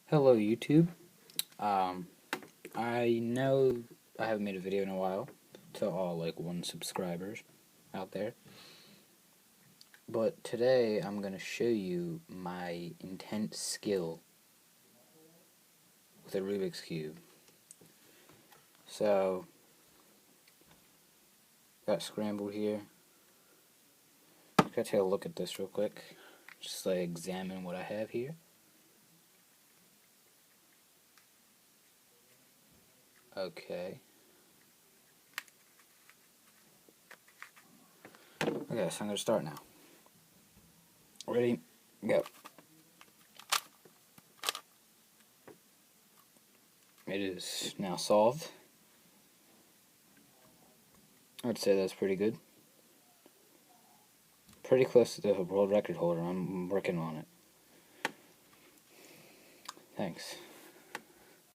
Hello YouTube. Um, I know I haven't made a video in a while to all like 1 subscribers out there, but today I'm gonna show you my intense skill with a Rubik's Cube. So, got scrambled here. Gotta take a look at this real quick. Just like examine what I have here. Okay. Okay, so I'm gonna start now. Ready? Go. It is now solved. I'd say that's pretty good. Pretty close to the world record holder. I'm working on it. Thanks.